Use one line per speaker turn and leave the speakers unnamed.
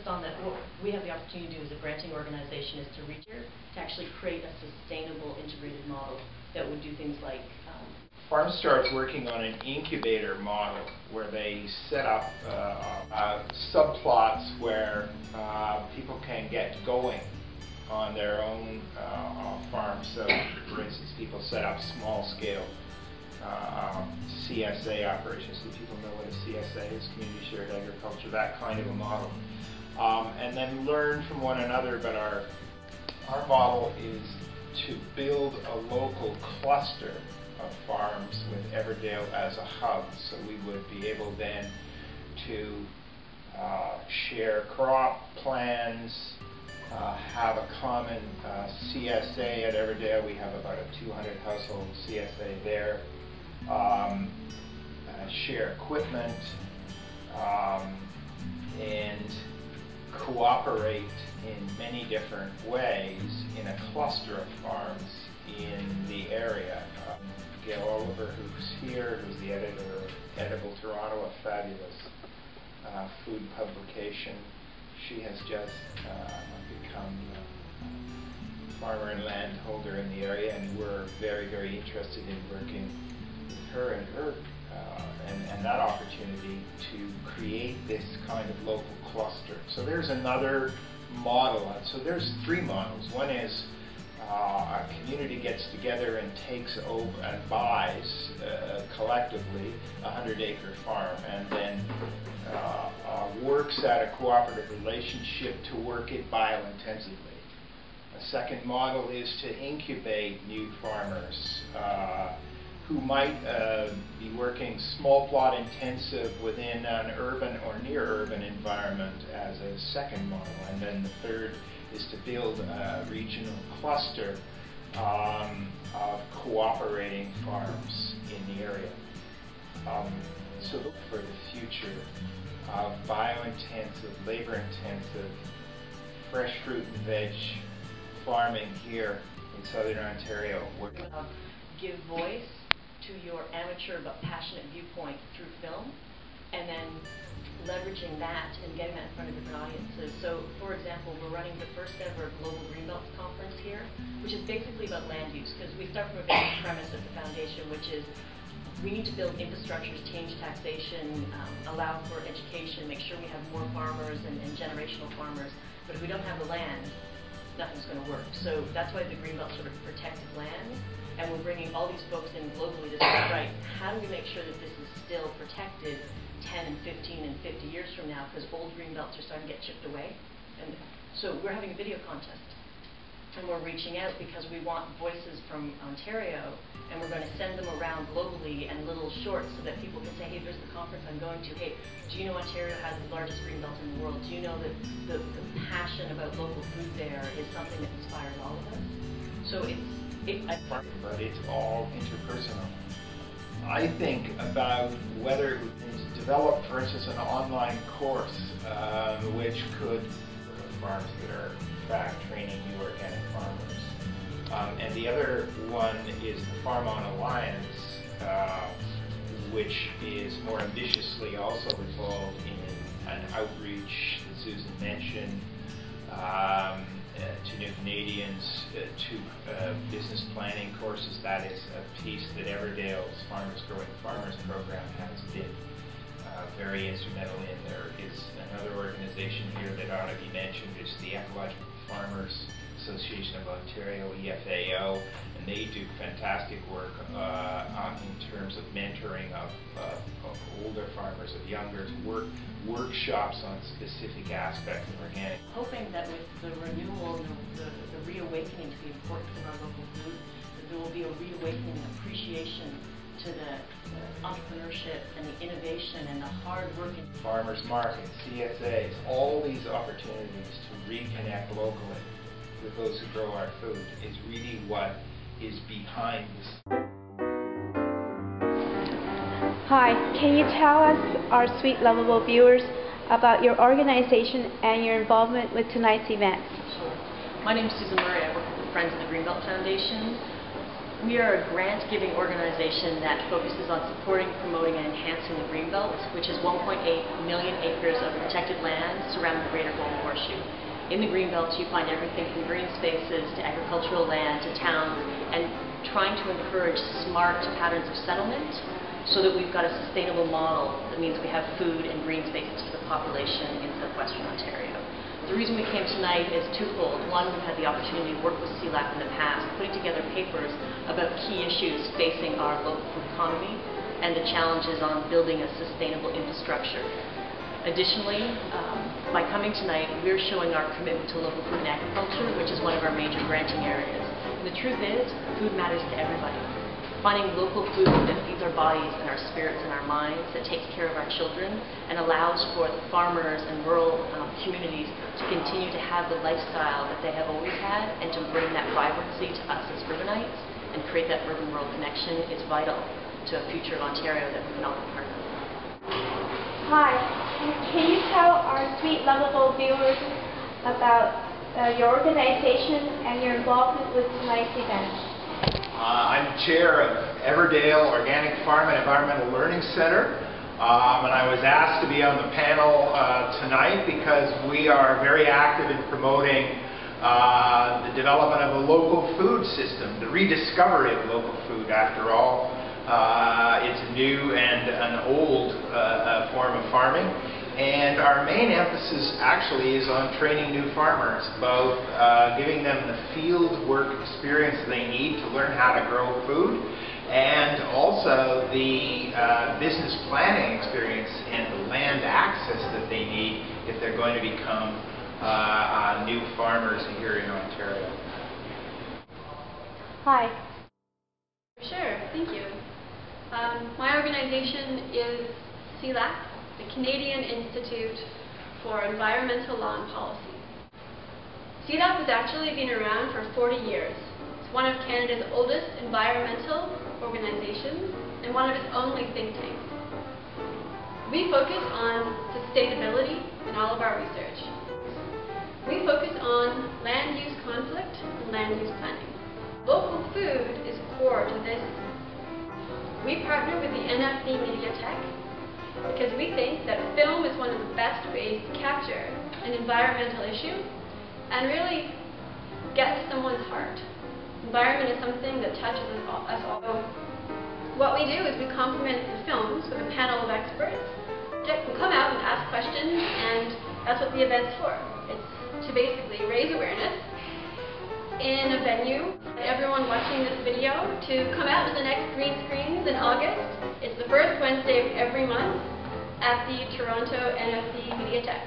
focused on that. What we have the opportunity to do as a granting organization is to reach here to actually create a sustainable integrated model that would do things like
FarmStar's working on an incubator model where they set up subplots where people can get going on their own farms. So, for instance, people set up small-scale CSA operations. Do people know what a CSA is? Community Shared Agriculture, that kind of a model. And then learn from one another, but our model is to build a local cluster of farms with Everdale as a hub, so we would be able then to share crop plans, have a common CSA at Everdale. We have about a 200 household CSA there. Share equipment and cooperate in many different ways in a cluster of farms in the area. Gail Oliver, who's here, who's the editor of Edible Toronto, a fabulous food publication. She has just become a farmer and landholder in the area, and we're very, very interested in working with her and and that opportunity to create this kind of local cluster. So there's another model, and so there's three models. One is a community gets together and takes over and buys collectively a 100-acre farm, and then works at a cooperative relationship to work it biointensively. A second model is to incubate new farmers who might be working small plot intensive within an urban or near urban environment as a second model. And then the third is to build a regional cluster of cooperating farms in the area. So look for the future of biointensive, labor-intensive, fresh fruit and veg farming here in Southern Ontario.
Give voice to your amateur but passionate viewpoint through film, and then leveraging that and getting that in front of different audiences. So, for example, we're running the first ever Global Greenbelt Conference here, which is basically about land use, because we start from a basic premise at the foundation, which is we need to build infrastructures, change taxation, allow for education, make sure we have more farmers and generational farmers. But if we don't have the land, nothing's going to work. So that's why the Greenbelt sort of protected land. And we're bringing all these folks in globally to say, right, how do we make sure that this is still protected 10 and 15 and 50 years from now, because old green belts are starting to get chipped away. And so we're having a video contest. And we're reaching out because we want voices from Ontario, and we're going to send them around globally and little shorts so that people can say, hey, there's the conference I'm going to. Hey, do you know Ontario has the largest green belt in the world? Do you know that the passion about local food there is something that inspires all of us? So
but it's all interpersonal. I think about whether to develop, for instance, an online course which could farms that are in fact training new organic farmers. And the other one is the Farm On Alliance, which is more ambitiously also involved in an outreach that Susan mentioned, to new Canadians, to business planning courses. That is a piece that Everdale's Farmers Growing Farmers program has been very instrumental in. There is another organization here that ought to be mentioned. It's the Ecological Farmers Association of Ontario, EFAO, and they do fantastic work in terms of mentoring of older farmers, of youngers, workshops on specific aspects of organic.
Hoping that with the renewal, the reawakening to the importance of our local food, that there will be a reawakening and appreciation to the entrepreneurship and the innovation and the hard work.
Farmers markets, CSAs, all these opportunities to reconnect locally with those who grow our food is really what is behind this.
Hi, can you tell us, our sweet, lovable viewers, about your organization and your involvement with tonight's event?
Sure. My name is Susan Murray. I work with the Friends of the Greenbelt Foundation. We are a grant-giving organization that focuses on supporting, promoting, and enhancing the Greenbelt, which is 1.8 million acres of protected land surrounding the Greater Golden Horseshoe. In the Greenbelt, you find everything from green spaces to agricultural land to towns, and trying to encourage smart patterns of settlement so that we've got a sustainable model that means we have food and green spaces for the population in southwestern Ontario. The reason we came tonight is twofold. One, we've had the opportunity to work with CELAC in the past, putting together papers about key issues facing our local food economy and the challenges on building a sustainable infrastructure. Additionally, by coming tonight, we're showing our commitment to local food and agriculture, which is one of our major granting areas. And the truth is, food matters to everybody. Finding local food that feeds our bodies and our spirits and our minds, that takes care of our children, and allows for the farmers and rural communities to continue to have the lifestyle that they have always had, and to bring that vibrancy to us as urbanites and create that urban-rural connection is vital to a future of Ontario that we can all be part of.
Hi, can you tell our sweet, lovable viewers about your organization and your involvement with tonight's event?
I'm chair of Everdale Organic Farm and Environmental Learning Center, and I was asked to be on the panel tonight because we are very active in promoting the development of a local food system, the rediscovery of local food. After all, it's a new and an old form of farming. And our main emphasis actually is on training new farmers, both giving them the field work experience they need to learn how to grow food, and also the business planning experience and the land access that they need if they're going to become new farmers here in Ontario.
Hi.
Sure, thank you. My organization is CELAC, the Canadian Institute for Environmental Law and Policy. CELAC has actually been around for 40 years. It's one of Canada's oldest environmental organizations and one of its only think tanks. We focus on sustainability in all of our research. We focus on land use conflict and land use planning. Local food is core to this. We partner with the NFB Mediatek because we think that film is one of the best ways to capture an environmental issue and really get to someone's heart. Environment is something that touches us all. What we do is we complement the films with a panel of experts that will come out and ask questions, and that's what the event's for. It's to basically raise awareness in a venue. Everyone watching this video to come out to the next Green Screens in August. It's the first Wednesday of every month at the Toronto NFB Mediatek.